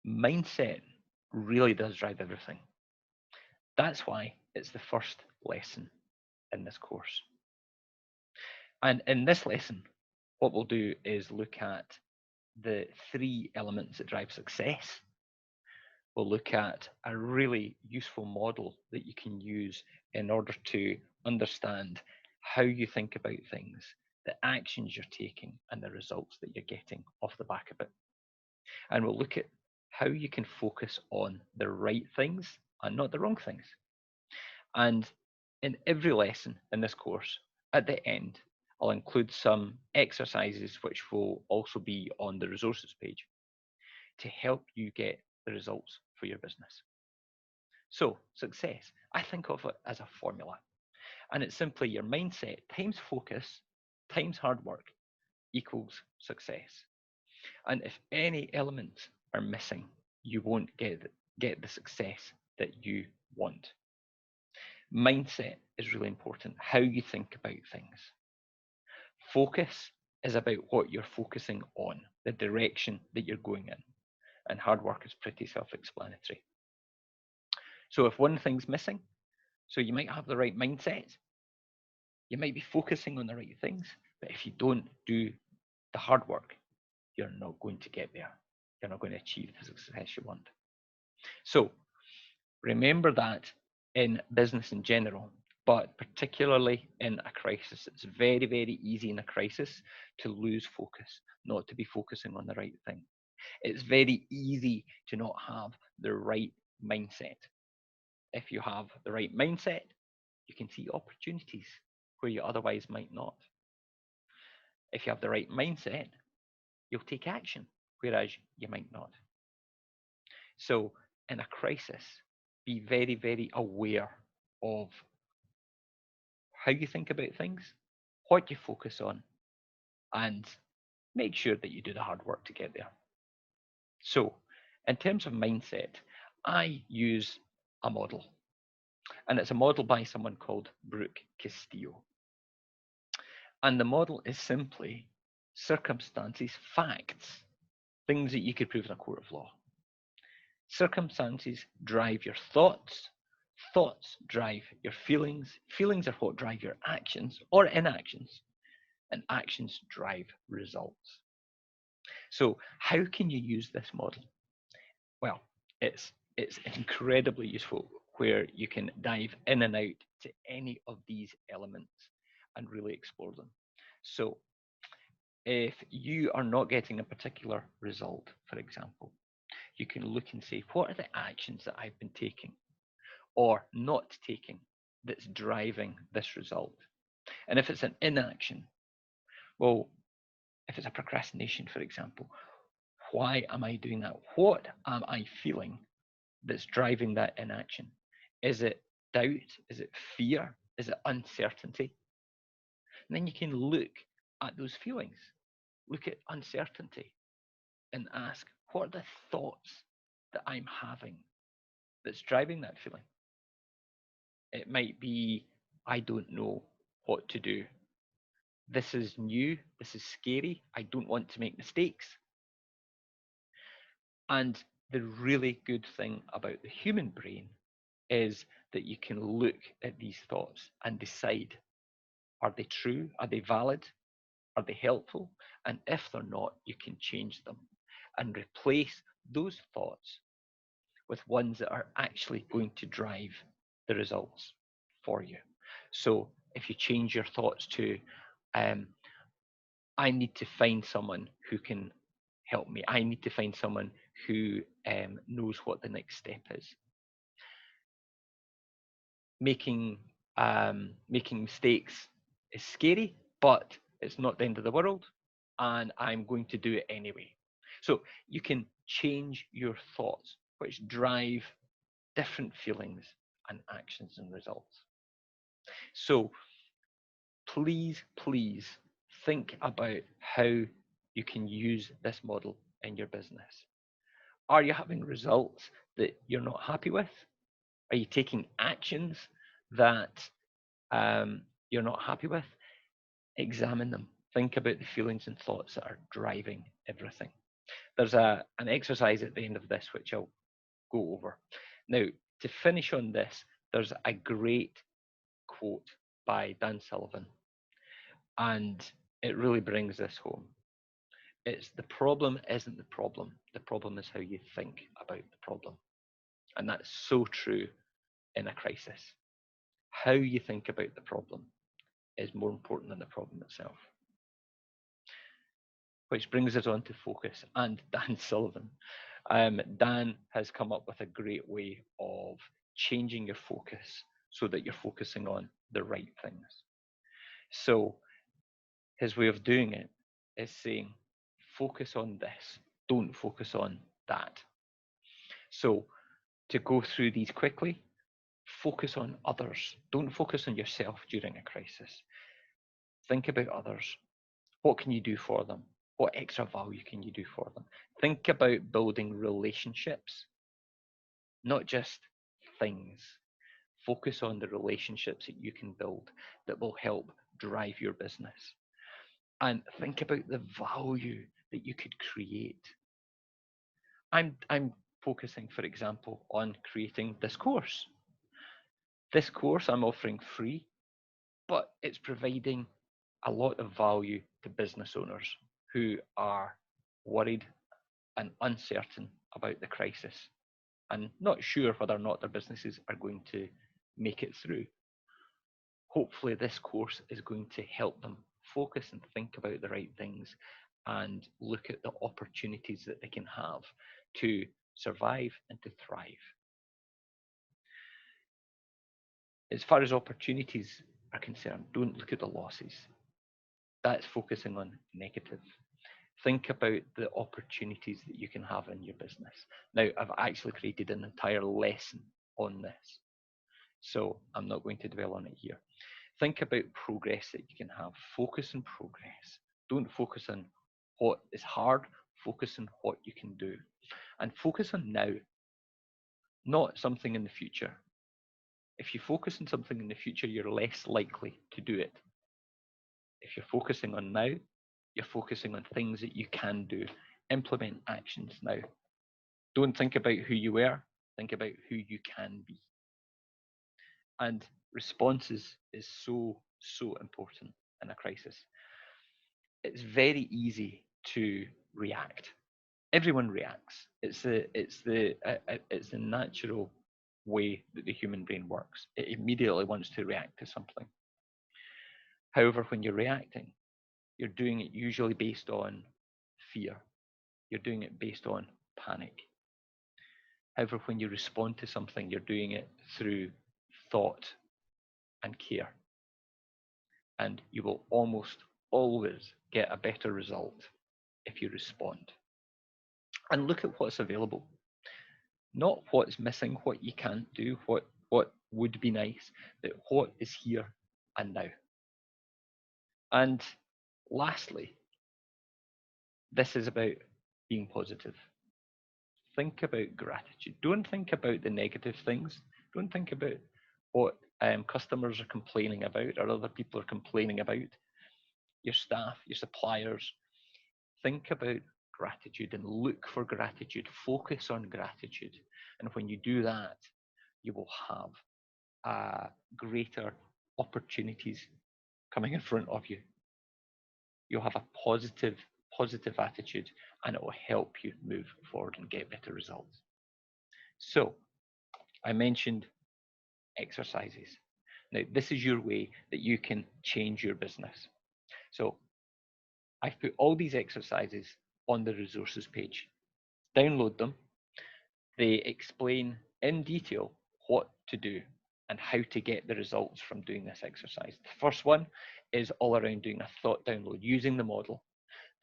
Mindset really does drive everything. That's why it's the first lesson in this course. And in this lesson, what we'll do is look at the three elements that drive success. We'll look at a really useful model that you can use in order to understand how you think about things, the actions you're taking, and the results that you're getting off the back of it. And we'll look at how you can focus on the right things and not the wrong things. And in every lesson in this course, at the end, I'll include some exercises which will also be on the resources page to help you get the results for your business. So, success, I think of it as a formula, and it's simply your mindset times focus times hard work equals success. And if any elements are missing, you won't get the success that you want. Mindset is really important, how you think about things. Focus is about what you're focusing on, the direction that you're going in. And hard work is pretty self explanatory. So if one thing's missing, so you might have the right mindset, you might be focusing on the right things, but if you don't do the hard work, you're not going to get there. You're not going to achieve the success you want. So remember that in business in general, but particularly in a crisis, it's very, very easy in a crisis to lose focus, not to be focusing on the right thing. It's very easy to not have the right mindset. If you have the right mindset, you can see opportunities where you otherwise might not. If you have the right mindset, you'll take action, whereas you might not. So, in a crisis, be very, very aware of how you think about things, what you focus on, and make sure that you do the hard work to get there. So, in terms of mindset, I use a model, and it's a model by someone called Brooke Castillo. And the model is simply circumstances, facts, things that you could prove in a court of law. Circumstances drive your thoughts, thoughts drive your feelings, feelings are what drive your actions or inactions, and actions drive results. So, how can you use this model? Well, it's incredibly useful where you can dive in and out to any of these elements and really explore them. So, if you are not getting a particular result, for example, you can look and say, what are the actions that I've been taking or not taking that's driving this result? And if it's an inaction, well, if it's a procrastination, for example, why am I doing that? What am I feeling that's driving that inaction? Is it doubt? Is it fear? Is it uncertainty? And then you can look at those feelings, look at uncertainty, and ask, what are the thoughts that I'm having that's driving that feeling? It might be, I don't know what to do. This is new. This is scary. I don't want to make mistakes. And the really good thing about the human brain is that you can look at these thoughts and decide, are they true? Are they valid? Are they helpful? And if they're not, you can change them and replace those thoughts with ones that are actually going to drive the results for you. So if you change your thoughts to, um, I need to find someone who can help me. I need to find someone who knows what the next step is. Making mistakes is scary, but it's not the end of the world, and I'm going to do it anyway. So you can change your thoughts, which drive different feelings and actions and results. So please, please think about how you can use this model in your business. Are you having results that you're not happy with? Are you taking actions that you're not happy with? Examine them. Think about the feelings and thoughts that are driving everything. There's an exercise at the end of this which I'll go over. Now, to finish on this, there's a great quote by Dan Sullivan, and it really brings this home. It's the problem isn't the problem is how you think about the problem. And that's so true in a crisis. How you think about the problem is more important than the problem itself. Which brings us on to focus and Dan Sullivan. Dan has come up with a great way of changing your focus so that you're focusing on the right things. So his way of doing it is saying, focus on this, don't focus on that. So to go through these quickly, focus on others. Don't focus on yourself during a crisis. Think about others. What can you do for them? What extra value can you do for them? Think about building relationships, not just things. Focus on the relationships that you can build that will help drive your business. And think about the value that you could create. I'm focusing, for example, on creating this course. This course I'm offering free, but it's providing a lot of value to business owners who are worried and uncertain about the crisis and not sure whether or not their businesses are going to make it through. Hopefully, this course is going to help them focus and think about the right things and look at the opportunities that they can have to survive and to thrive. As far as opportunities are concerned, don't look at the losses. That's focusing on negative. Think about the opportunities that you can have in your business. Now, I've actually created an entire lesson on this, so I'm not going to dwell on it here. Think about progress that you can have. Focus on progress. Don't focus on what is hard. Focus on what you can do. And focus on now, not something in the future. If you focus on something in the future, you're less likely to do it. If you're focusing on now, you're focusing on things that you can do. Implement actions now. Don't think about who you were, think about who you can be. And responses is so important in a crisis. It's very easy to react. Everyone reacts. It's the natural way that the human brain works. It immediately wants to react to something. However, when you're reacting, you're doing it usually based on fear. You're doing it based on panic. However, when you respond to something, you're doing it through thought and care. And you will almost always get a better result if you respond. And look at what's available. Not what's missing, what you can't do, what would be nice, but what is here and now. And lastly, this is about being positive. Think about gratitude. Don't think about the negative things. Don't think about what customers are complaining about or other people are complaining about. Your staff, your suppliers. Think about gratitude and look for gratitude. Focus on gratitude. And when you do that, you will have greater opportunities coming in front of you. You'll have a positive attitude, and it will help you move forward and get better results. So I mentioned exercises. Now, this is your way that you can change your business. So I've put all these exercises on the resources page. Download them. They explain in detail what to do and how to get the results from doing this exercise. The first one is all around doing a thought download, using the model,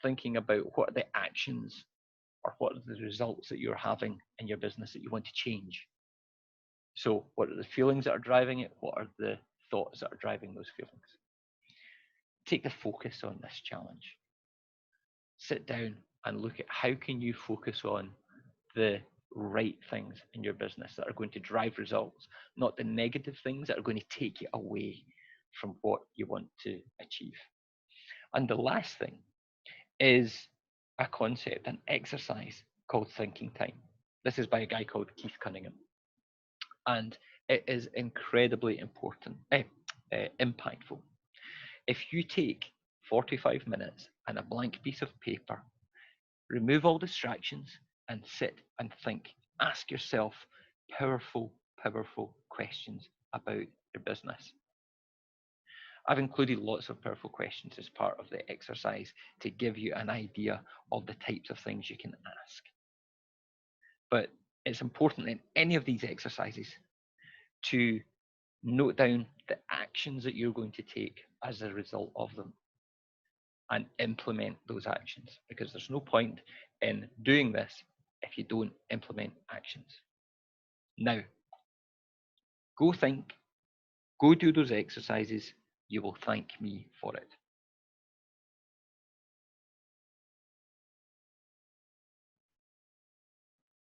thinking about what are the actions or what are the results that you're having in your business that you want to change. So what are the feelings that are driving it? What are the thoughts that are driving those feelings? Take the focus on this challenge. Sit down and look at how can you focus on the right things in your business that are going to drive results, not the negative things that are going to take you away from what you want to achieve. And the last thing is a concept, an exercise called thinking time. This is by a guy called Keith Cunningham. And it is incredibly impactful. If you take 45 minutes and a blank piece of paper, remove all distractions and sit and think, ask yourself powerful, powerful questions about your business. I've included lots of powerful questions as part of the exercise to give you an idea of the types of things you can ask. But it's important in any of these exercises to note down the actions that you're going to take as a result of them and implement those actions, because there's no point in doing this if you don't implement actions. Now, go think, go do those exercises. You will thank me for it.